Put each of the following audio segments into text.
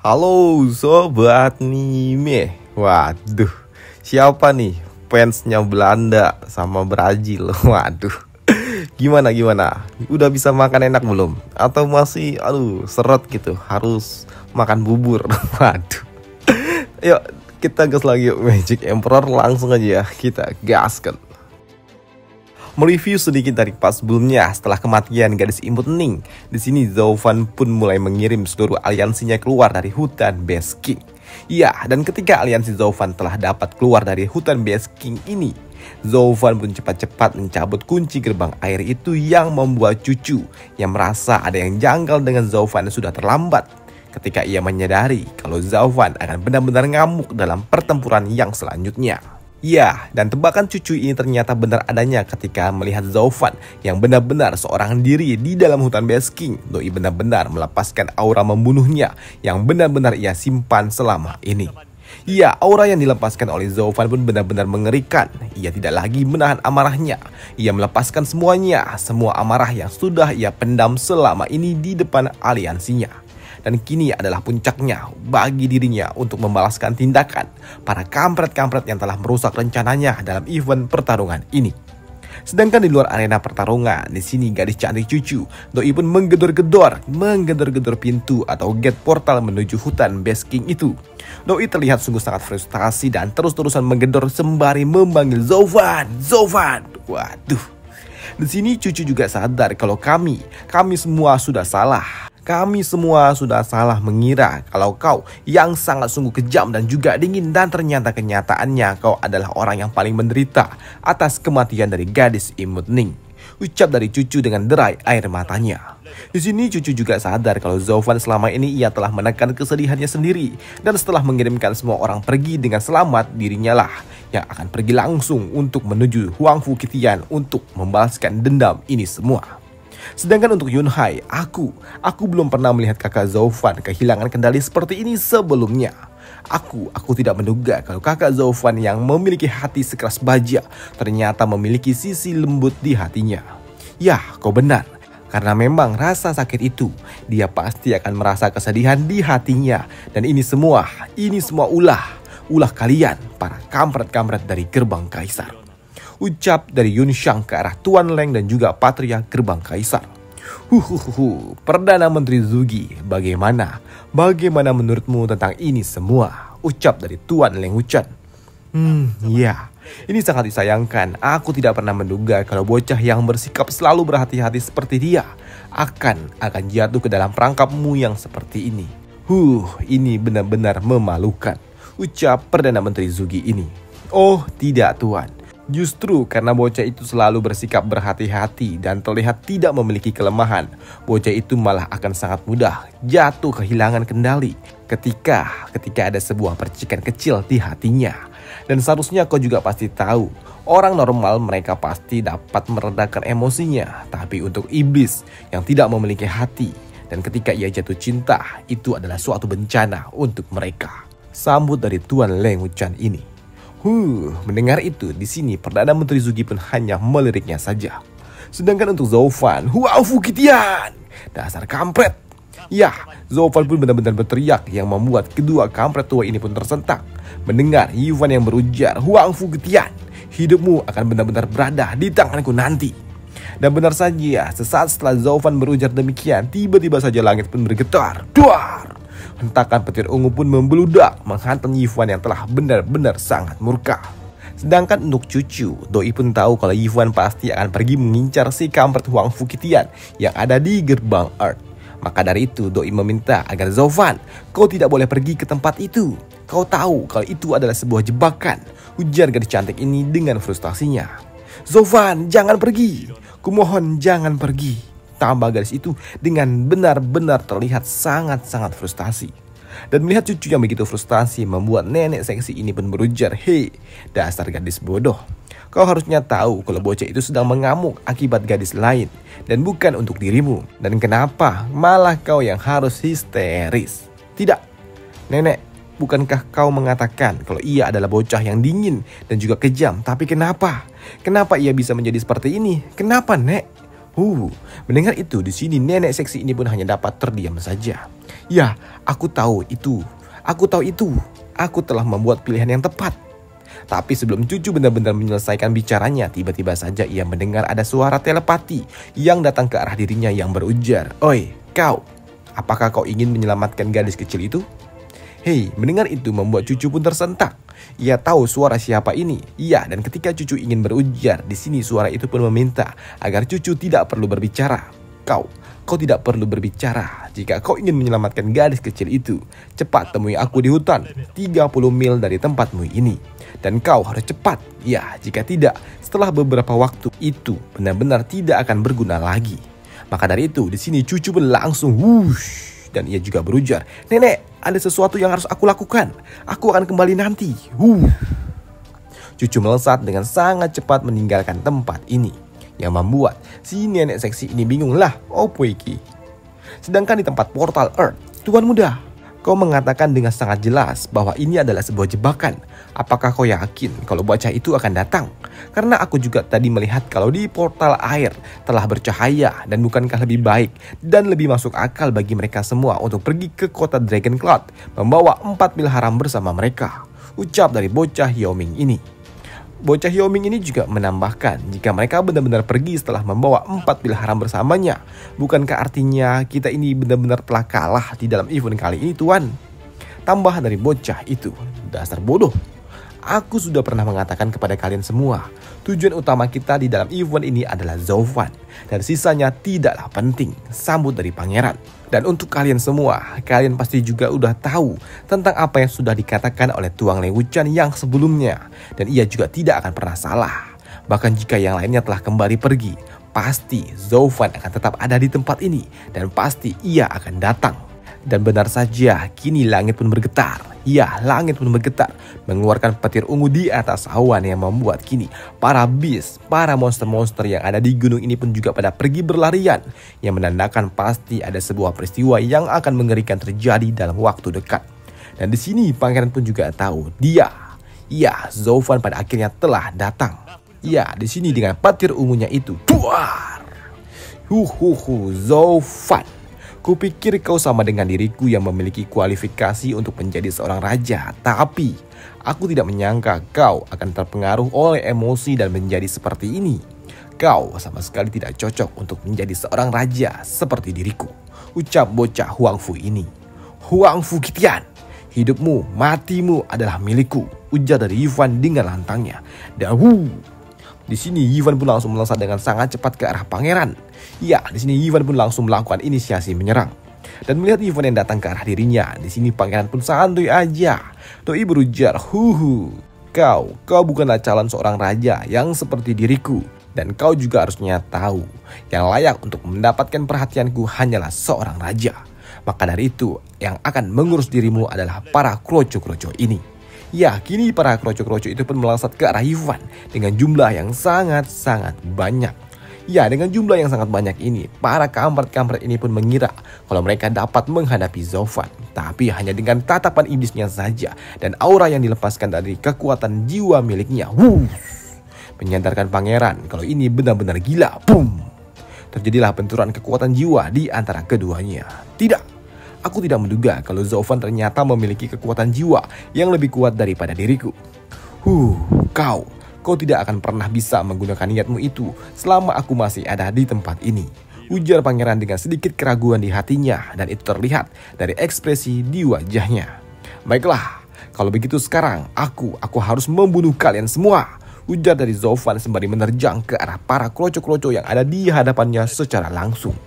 Halo sobat Nime. Waduh, siapa nih fansnya Belanda sama Brazil? Waduh, gimana? Udah bisa makan enak belum? Atau masih seret gitu, harus makan bubur? Waduh. Yuk kita gas lagi yuk, Magic Emperor, langsung aja ya kita gaskan. Mereview sedikit dari pas sebelumnya. Setelah kematian gadis imut Ning, di sini Zhou Fan pun mulai mengirim seluruh aliansinya keluar dari hutan Beast King. Ya, dan ketika aliansi Zhou Fan telah dapat keluar dari hutan Beast King ini, Zhou Fan pun cepat-cepat mencabut kunci gerbang air itu, yang membuat Cucu yang merasa ada yang janggal dengan Zhou Fan sudah terlambat ketika ia menyadari kalau Zhou Fan akan benar-benar ngamuk dalam pertempuran yang selanjutnya. Ya, dan tebakan Cucu ini ternyata benar adanya ketika melihat Zhou Fan yang benar-benar seorang diri di dalam hutan Beast King. Doi benar-benar melepaskan aura membunuhnya yang benar-benar ia simpan selama ini. Ya, aura yang dilepaskan oleh Zhou Fan pun benar-benar mengerikan. Ia tidak lagi menahan amarahnya. Ia melepaskan semuanya, semua amarah yang sudah ia pendam selama ini di depan aliansinya. Dan kini adalah puncaknya bagi dirinya untuk membalaskan tindakan para kampret-kampret yang telah merusak rencananya dalam event pertarungan ini. Sedangkan di luar arena pertarungan, di sini gadis cantik Cucu, Doi pun menggedor-gedor pintu atau gate portal menuju hutan Beast King itu. Doi terlihat sungguh sangat frustasi dan terus-terusan menggedor sembari memanggil Zhou Fan. Waduh. Di sini Cucu juga sadar kalau kami semua sudah salah. Kami semua sudah salah mengira kalau kau yang sangat sungguh kejam dan juga dingin, dan ternyata kenyataannya kau adalah orang yang paling menderita atas kematian dari gadis imut Ning. Ucap dari Cucu dengan derai air matanya. Di sini Cucu juga sadar kalau Zhou Fan selama ini ia telah menekan kesedihannya sendiri, dan setelah mengirimkan semua orang pergi dengan selamat, dirinya lah yang akan pergi langsung untuk menuju Huangfu Kitian untuk membalaskan dendam ini semua. Sedangkan untuk Yunhai, aku belum pernah melihat kakak Zhou Fan kehilangan kendali seperti ini sebelumnya. Aku tidak menduga kalau kakak Zhou Fan yang memiliki hati sekeras baja ternyata memiliki sisi lembut di hatinya. Ya, kau benar. Karena memang rasa sakit itu, dia pasti akan merasa kesedihan di hatinya. Dan ini semua ulah kalian para kampret-kampret dari gerbang kaisar. Ucap dari Yun Shang ke arah Tuan Leng dan juga Patria gerbang kaisar. Perdana Menteri Zugi, bagaimana menurutmu tentang ini semua? Ucap dari Tuan Leng Wuchen. Ya, ini sangat disayangkan. Aku tidak pernah menduga kalau bocah yang bersikap selalu berhati-hati seperti dia akan jatuh ke dalam perangkapmu yang seperti ini. Ini benar-benar memalukan. Ucap Perdana Menteri Zugi ini. Oh tidak Tuan. Justru karena bocah itu selalu bersikap berhati-hati dan terlihat tidak memiliki kelemahan, bocah itu malah akan sangat mudah jatuh kehilangan kendali ketika ada sebuah percikan kecil di hatinya. Dan seharusnya kau juga pasti tahu, orang normal mereka pasti dapat meredakan emosinya. Tapi untuk iblis yang tidak memiliki hati, dan ketika ia jatuh cinta, itu adalah suatu bencana untuk mereka. Sambut dari Tuan Leng Wuchen ini. Mendengar itu, di sini Perdana Menteri Zugi pun hanya meliriknya saja. Sedangkan untuk Zhou Fan, Huangfu Kitian, dasar kampret. Ya, Zhou Fan pun benar-benar berteriak yang membuat kedua kampret tua ini pun tersentak. Mendengar Yuan yang berujar, Huangfu Kitian, hidupmu akan benar-benar berada di tanganku nanti. Dan benar saja, sesaat setelah Zhou Fan berujar demikian, tiba-tiba saja langit pun bergetar. Duar! Hentakan petir ungu pun membeludak menghantam Yuan yang telah benar-benar sangat murka. Sedangkan untuk Cucu, Doi pun tahu kalau Yuan pasti akan pergi mengincar si kampret Huangfu Kitian yang ada di gerbang Earth. Maka dari itu Doi meminta agar Zhou Fan, kau tidak boleh pergi ke tempat itu. Kau tahu kalau itu adalah sebuah jebakan, ujar gadis cantik ini dengan frustasinya. Zhou Fan, jangan pergi. Kumohon jangan pergi. Tambah gadis itu dengan benar-benar terlihat sangat-sangat frustasi. Dan melihat Cucu yang begitu frustasi membuat nenek seksi ini pun berujar, hei dasar gadis bodoh. Kau harusnya tahu kalau bocah itu sedang mengamuk akibat gadis lain dan bukan untuk dirimu. Dan kenapa malah kau yang harus histeris? Tidak, nenek, bukankah kau mengatakan kalau ia adalah bocah yang dingin dan juga kejam? Tapi kenapa ia bisa menjadi seperti ini? Kenapa, Nek? Mendengar itu, di sini nenek seksi ini pun hanya dapat terdiam saja. Ya, aku tahu itu. Aku tahu itu. Aku telah membuat pilihan yang tepat. Tapi sebelum cucu benar-benar menyelesaikan bicaranya, tiba-tiba saja ia mendengar ada suara telepati yang datang ke arah dirinya yang berujar, "Oi, kau, apakah kau ingin menyelamatkan gadis kecil itu?" Hei, mendengar itu membuat cucu pun tersentak. Ia tahu suara siapa ini. Iya, dan ketika cucu ingin berujar, di sini suara itu pun meminta agar cucu tidak perlu berbicara. Kau tidak perlu berbicara. Jika kau ingin menyelamatkan gadis kecil itu, cepat temui aku di hutan 30 mil dari tempatmu ini. Dan kau harus cepat. Ya, jika tidak, setelah beberapa waktu itu benar-benar tidak akan berguna lagi. Maka dari itu, di sini cucu pun langsung wush. Dan ia juga berujar, "Nenek, ada sesuatu yang harus aku lakukan. Aku akan kembali nanti." Cucu melesat dengan sangat cepat meninggalkan tempat ini, yang membuat si nenek seksi ini bingung, lah opo iki. Sedangkan di tempat portal Earth, "Tuan muda, kau mengatakan dengan sangat jelas bahwa ini adalah sebuah jebakan. Apakah kau yakin kalau bocah itu akan datang? Karena aku juga tadi melihat kalau di portal air telah bercahaya, dan bukankah lebih baik dan lebih masuk akal bagi mereka semua untuk pergi ke kota Dragon Cloud membawa 4 pil haram bersama mereka?" Ucap dari bocah Hiaoming ini. Bocah Hiaoming ini juga menambahkan, jika mereka benar-benar pergi setelah membawa 4 pil haram bersamanya, bukankah artinya kita ini benar-benar telah kalah di dalam event kali ini, Tuan? Tambah dari bocah itu, "Dasar bodoh. Aku sudah pernah mengatakan kepada kalian semua, tujuan utama kita di dalam event ini adalah Zovan, dan sisanya tidaklah penting," sambut dari pangeran. "Dan untuk kalian semua, kalian pasti juga udah tahu tentang apa yang sudah dikatakan oleh Tuang Lewuchan yang sebelumnya, dan ia juga tidak akan pernah salah. Bahkan jika yang lainnya telah kembali pergi, pasti Zovan akan tetap ada di tempat ini, dan pasti ia akan datang." Dan benar saja, kini langit pun bergetar. Ya, langit pun bergetar, mengeluarkan petir ungu di atas awan yang membuat kini para beast, para monster-monster yang ada di gunung ini pun juga pada pergi berlarian, yang menandakan pasti ada sebuah peristiwa yang akan mengerikan terjadi dalam waktu dekat. Dan di sini pangeran pun juga tahu Zovan pada akhirnya telah datang. Ya, di sini dengan petir ungunya itu, duar. Zovan. Kupikir kau sama dengan diriku yang memiliki kualifikasi untuk menjadi seorang raja. Tapi aku tidak menyangka kau akan terpengaruh oleh emosi dan menjadi seperti ini. Kau sama sekali tidak cocok untuk menjadi seorang raja seperti diriku, ucap bocah Huangfu ini. "Huangfu Kitian, hidupmu, matimu adalah milikku," ujar dari Ivan dengan lantangnya. Dan di sini Ivan pun langsung melesat dengan sangat cepat ke arah pangeran. Ya, di sini Ivan pun langsung melakukan inisiasi menyerang. Dan melihat Ivan yang datang ke arah dirinya, di sini pangeran pun santuy aja. Doi berujar, Kau bukanlah calon seorang raja yang seperti diriku. Dan kau juga harusnya tahu, yang layak untuk mendapatkan perhatianku hanyalah seorang raja. Maka dari itu, yang akan mengurus dirimu adalah para kroco-kroco ini." Ya, kini para kroco-kroco itu pun melesat ke arah Ivan dengan jumlah yang sangat-sangat banyak. Ya, dengan jumlah yang sangat banyak ini, para kampret-kampret ini pun mengira kalau mereka dapat menghadapi Zovan. Tapi hanya dengan tatapan iblisnya saja dan aura yang dilepaskan dari kekuatan jiwa miliknya, menyadarkan pangeran kalau ini benar-benar gila. Terjadilah benturan kekuatan jiwa di antara keduanya. Tidak. Aku tidak menduga kalau Zovan ternyata memiliki kekuatan jiwa yang lebih kuat daripada diriku. Kau tidak akan pernah bisa menggunakan niatmu itu selama aku masih ada di tempat ini, ujar pangeran dengan sedikit keraguan di hatinya, dan itu terlihat dari ekspresi di wajahnya. "Baiklah, kalau begitu sekarang aku harus membunuh kalian semua," ujar dari Zovan sembari menerjang ke arah para kroco-kroco yang ada di hadapannya secara langsung.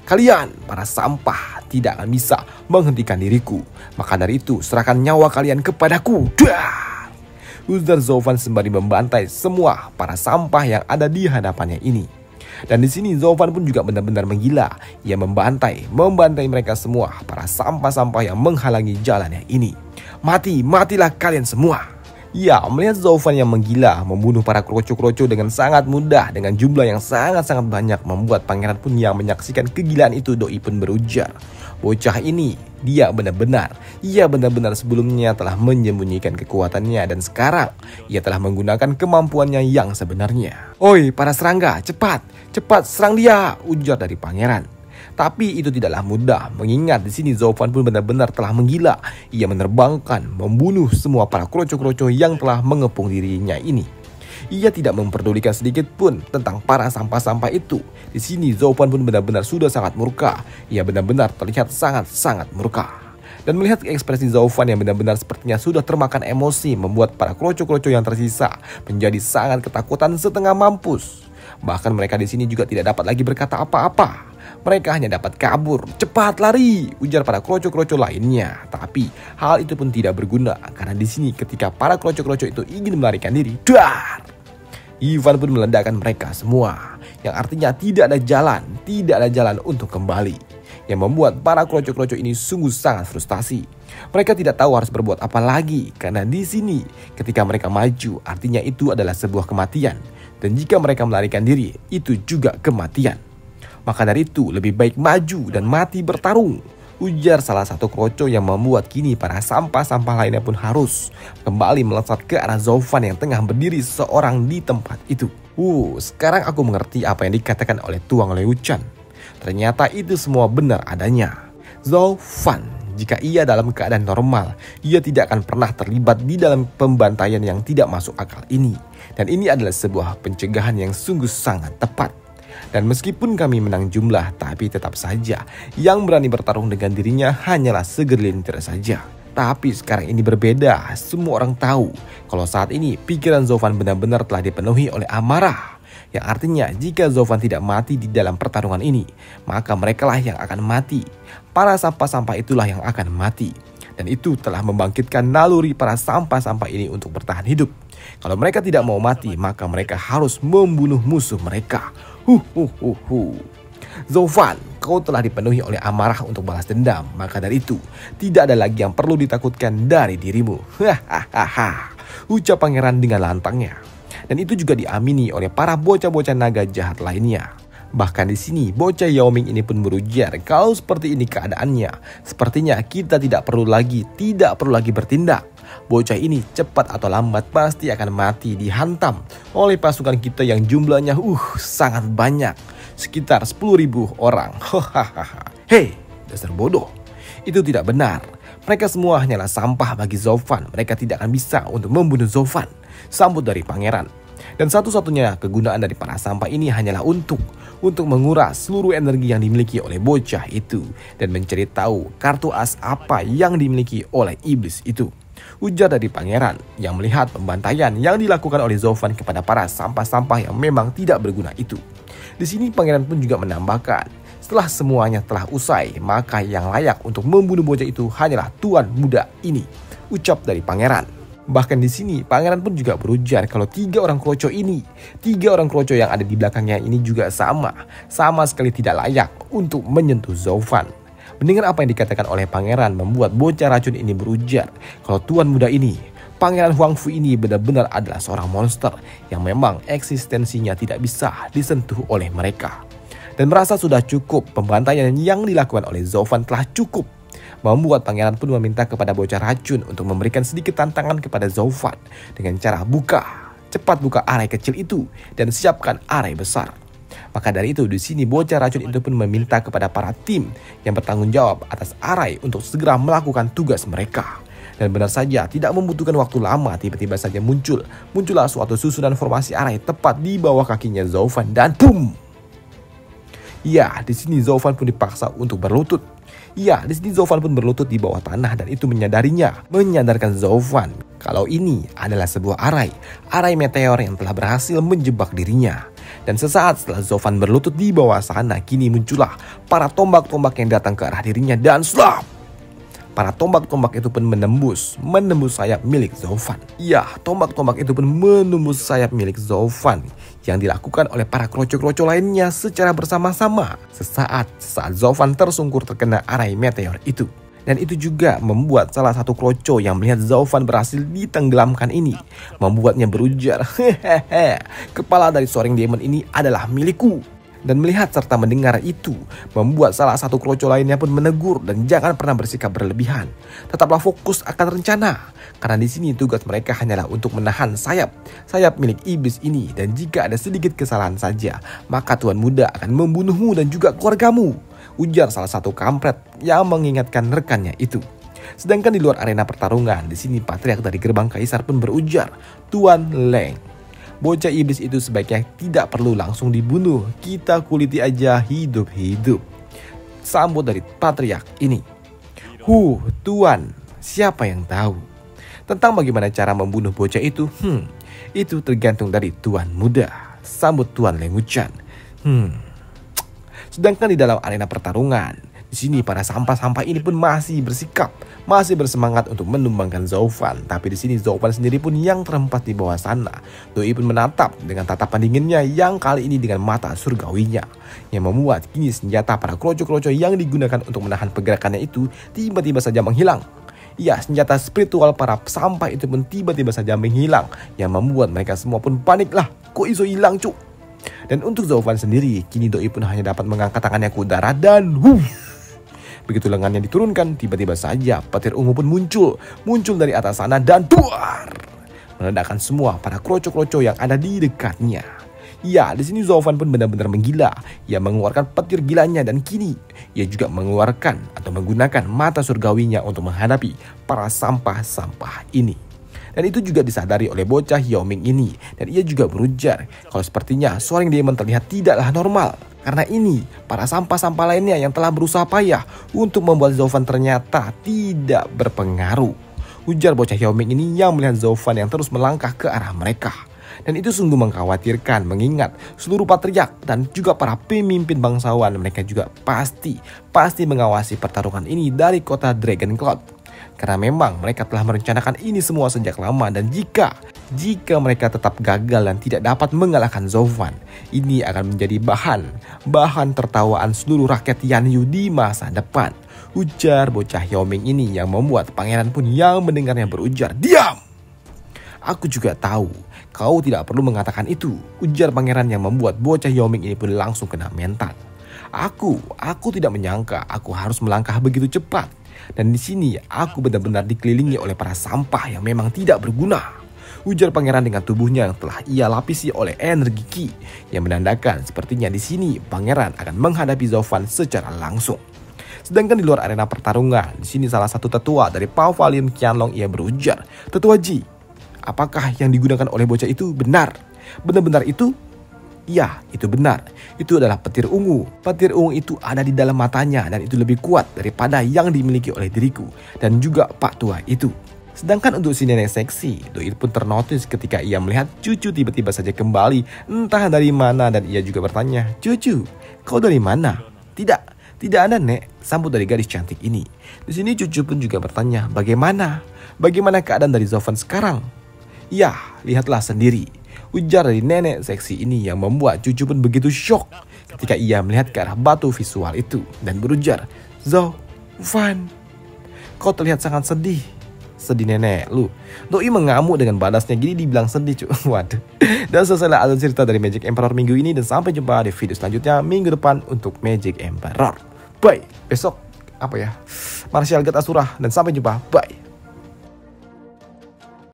"Kalian, para sampah, tidak akan bisa menghentikan diriku. Maka dari itu, serahkan nyawa kalian kepadaku." Ujar Zovan sembari membantai semua para sampah yang ada di hadapannya ini. Dan di sini Zovan pun juga benar-benar menggila. Ia membantai mereka semua, para sampah-sampah yang menghalangi jalannya ini. Matilah kalian semua." Ya, melihat Zovan yang menggila membunuh para kroco-kroco dengan sangat mudah dengan jumlah yang sangat-sangat banyak membuat pangeran pun yang menyaksikan kegilaan itu doi pun berujar, bocah ini ia benar-benar sebelumnya telah menyembunyikan kekuatannya dan sekarang ia telah menggunakan kemampuannya yang sebenarnya. Oi, para serangga, cepat serang dia, ujar dari pangeran. Tapi itu tidaklah mudah, mengingat di sini Zovan pun benar-benar telah menggila. Ia menerbangkan, membunuh semua para kroco-kroco yang telah mengepung dirinya ini. Ia tidak memperdulikan sedikit pun tentang para sampah-sampah itu. Di sini Zovan pun benar-benar sudah sangat murka. Ia benar-benar terlihat sangat-sangat murka. Dan melihat ekspresi Zovan yang benar-benar sepertinya sudah termakan emosi membuat para kroco-kroco yang tersisa menjadi sangat ketakutan setengah mampus. Bahkan mereka di sini juga tidak dapat lagi berkata apa-apa. Mereka hanya dapat kabur. Cepat lari, ujar para kroco-kroco lainnya. Tapi hal itu pun tidak berguna karena di sini ketika para kroco-kroco itu ingin melarikan diri, dar! Ivan pun meledakkan mereka semua, yang artinya tidak ada jalan untuk kembali. Yang membuat para kroco-kroco ini sungguh sangat frustasi. Mereka tidak tahu harus berbuat apa lagi karena di sini ketika mereka maju artinya itu adalah sebuah kematian. Dan jika mereka melarikan diri, itu juga kematian. Maka dari itu lebih baik maju dan mati bertarung, ujar salah satu kroco yang membuat kini para sampah-sampah lainnya pun harus kembali melesat ke arah Zovan yang tengah berdiri seorang di tempat itu. Sekarang aku mengerti apa yang dikatakan oleh Tuang Leuchan. Ternyata itu semua benar adanya. Zovan, jika ia dalam keadaan normal, ia tidak akan pernah terlibat di dalam pembantaian yang tidak masuk akal ini. Dan ini adalah sebuah pencegahan yang sungguh sangat tepat. Dan meskipun kami menang jumlah, tapi tetap saja yang berani bertarung dengan dirinya hanyalah segelintir saja. Tapi sekarang ini berbeda, semua orang tahu kalau saat ini pikiran Zovan benar-benar telah dipenuhi oleh amarah. Yang artinya jika Zovan tidak mati di dalam pertarungan ini, maka merekalah yang akan mati. Para sampah-sampah itulah yang akan mati. Dan itu telah membangkitkan naluri para sampah-sampah ini untuk bertahan hidup. Kalau mereka tidak mau mati, maka mereka harus membunuh musuh mereka. Zovan, kau telah dipenuhi oleh amarah untuk balas dendam. Maka dari itu, tidak ada lagi yang perlu ditakutkan dari dirimu. Ucap pangeran dengan lantangnya. Dan itu juga diamini oleh para bocah-bocah naga jahat lainnya. Bahkan di sini bocah Yao Ming ini pun berujar, kalau seperti ini keadaannya, sepertinya kita tidak perlu lagi bertindak. Bocah ini cepat atau lambat pasti akan mati dihantam oleh pasukan kita yang jumlahnya sangat banyak, sekitar 10.000 orang. Hei, dasar bodoh. Itu tidak benar. Mereka semua hanyalah sampah bagi Zovan. Mereka tidak akan bisa untuk membunuh Zovan, sambut dari pangeran. Dan satu-satunya kegunaan dari para sampah ini hanyalah untuk menguras seluruh energi yang dimiliki oleh bocah itu dan mencari tahu kartu as apa yang dimiliki oleh iblis itu, ujar dari pangeran yang melihat pembantaian yang dilakukan oleh Zovan kepada para sampah-sampah yang memang tidak berguna itu. Di sini pangeran pun juga menambahkan, setelah semuanya telah usai, maka yang layak untuk membunuh bocah itu hanyalah tuan muda ini, ucap dari pangeran. Bahkan di sini pangeran pun juga berujar kalau 3 orang kroco yang ada di belakangnya ini juga sama sekali tidak layak untuk menyentuh Zovan. Mendengar apa yang dikatakan oleh pangeran membuat bocah racun ini berujar kalau tuan muda ini, Pangeran Huangfu ini benar-benar adalah seorang monster yang memang eksistensinya tidak bisa disentuh oleh mereka. Dan merasa sudah cukup, pembantaian yang dilakukan oleh Zovan telah cukup. Membuat pangeran pun meminta kepada bocah racun untuk memberikan sedikit tantangan kepada Zovan dengan cara cepat buka arai kecil itu dan siapkan arai besar. Maka dari itu di sini bocah racun itu pun meminta kepada para tim yang bertanggung jawab atas arai untuk segera melakukan tugas mereka. Dan benar saja tidak membutuhkan waktu lama, tiba-tiba saja muncullah suatu susunan formasi arai tepat di bawah kakinya Zovan dan boom. Ya, di sini Zovan pun dipaksa untuk berlutut. Ya, di sini Zovan pun berlutut di bawah tanah dan itu menyadarkan Zovan kalau ini adalah sebuah arai meteor yang telah berhasil menjebak dirinya. Dan sesaat setelah Zovan berlutut di bawah sana, kini muncullah para tombak-tombak yang datang ke arah dirinya dan slap. Para tombak-tombak itu pun menembus sayap milik Zovan. Ya, tombak-tombak itu pun menembus sayap milik Zovan yang dilakukan oleh para kroco-kroco lainnya secara bersama-sama. Sesaat Zovan tersungkur terkena arai meteor itu. Dan itu juga membuat salah satu kroco yang melihat Zaufan berhasil ditenggelamkan ini membuatnya berujar, "Hehehe, kepala dari seorang demon ini adalah milikku." Dan melihat serta mendengar itu membuat salah satu kroco lainnya pun menegur dan jangan pernah bersikap berlebihan. Tetaplah fokus akan rencana, karena di sini tugas mereka hanyalah untuk menahan sayap milik iblis ini, dan jika ada sedikit kesalahan saja, maka Tuan Muda akan membunuhmu dan juga keluargamu, ujar salah satu kampret yang mengingatkan rekannya itu. Sedangkan di luar arena pertarungan, di sini patriark dari gerbang kaisar pun berujar, "Tuan Leng, bocah iblis itu sebaiknya tidak perlu langsung dibunuh, kita kuliti aja hidup-hidup," sambut dari patriark ini. Tuan, siapa yang tahu tentang bagaimana cara membunuh bocah itu? Itu tergantung dari Tuan Muda, sambut Tuan Lenguchan. Sedangkan di dalam arena pertarungan, di sini para sampah-sampah ini pun masih bersemangat untuk menumbangkan Zaufan. Tapi di sini Zaufan sendiri pun yang terhempas di bawah sana. Doi pun menatap dengan tatapan dinginnya yang kali ini dengan mata surgawinya, yang membuat kini senjata para kroco-kroco yang digunakan untuk menahan pergerakannya itu tiba-tiba saja menghilang. Ya, senjata spiritual para sampah itu pun tiba-tiba saja menghilang, yang membuat mereka semua pun panik lah. Kok iso hilang, cuk? Dan untuk Zaufan sendiri, kini Doi pun hanya dapat mengangkat tangannya ke udara dan begitu lengannya diturunkan, tiba-tiba saja petir ungu pun muncul dari atas sana dan duar, meledakkan semua para kroco-kroco yang ada di dekatnya. Ya, di sini Zaufan pun benar-benar menggila. Ia mengeluarkan petir gilanya dan kini ia juga mengeluarkan atau menggunakan mata surgawinya untuk menghadapi para sampah-sampah ini. Dan itu juga disadari oleh bocah Yaoming ini, dan ia juga berujar kalau sepertinya seorang demon terlihat tidaklah normal. Karena ini para sampah-sampah lainnya yang telah berusaha payah untuk membuat Zaufan ternyata tidak berpengaruh, ujar bocah Yaoming ini yang melihat Zaufan yang terus melangkah ke arah mereka. Dan itu sungguh mengkhawatirkan, mengingat seluruh patriark dan juga para pemimpin bangsawan mereka juga pasti mengawasi pertarungan ini dari kota Dragon Cloud. Karena memang mereka telah merencanakan ini semua sejak lama, dan jika mereka tetap gagal dan tidak dapat mengalahkan Zaufan, ini akan menjadi bahan tertawaan seluruh rakyat Yanyu di masa depan, ujar bocah Yaoming ini yang membuat pangeran pun yang mendengarnya berujar, "Diam! Aku juga tahu kau tidak perlu mengatakan itu," ujar pangeran yang membuat bocah Yaoming ini pun langsung kena mental. Aku tidak menyangka aku harus melangkah begitu cepat. Dan di sini aku benar-benar dikelilingi oleh para sampah yang memang tidak berguna, ujar pangeran dengan tubuhnya yang telah ia lapisi oleh energi Ki, yang menandakan sepertinya di sini pangeran akan menghadapi Zaufan secara langsung. Sedangkan di luar arena pertarungan, di sini salah satu tetua dari Pavilion Qianlong ia berujar, "Tetua Ji, apakah yang digunakan oleh bocah itu benar-benar itu?" Ya, itu benar. Itu adalah petir ungu. Petir ungu itu ada di dalam matanya, dan itu lebih kuat daripada yang dimiliki oleh diriku dan juga Pak Tua itu. Sedangkan untuk si nenek seksi, Doi pun ternotis ketika ia melihat cucu tiba-tiba saja kembali entah dari mana, dan ia juga bertanya, "Cucu, kau dari mana?" Tidak ada, Nek, sambut dari gadis cantik ini. Di sini cucu pun juga bertanya, Bagaimana keadaan dari Zaufan sekarang?" "Ya, lihatlah sendiri," ujar dari nenek seksi ini yang membuat cucu pun begitu syok ketika ia melihat ke arah batu visual itu dan berujar, "Zaufan, kau terlihat sangat sedih." "Sedih nenek lu?" Doi mengamuk dengan badasnya, gini dibilang sedih, cuy. Waduh. Dan selesailah alur cerita dari Magic Emperor minggu ini, dan sampai jumpa di video selanjutnya minggu depan untuk Magic Emperor. Bye. Besok Martial God Asura, dan sampai jumpa. Bye.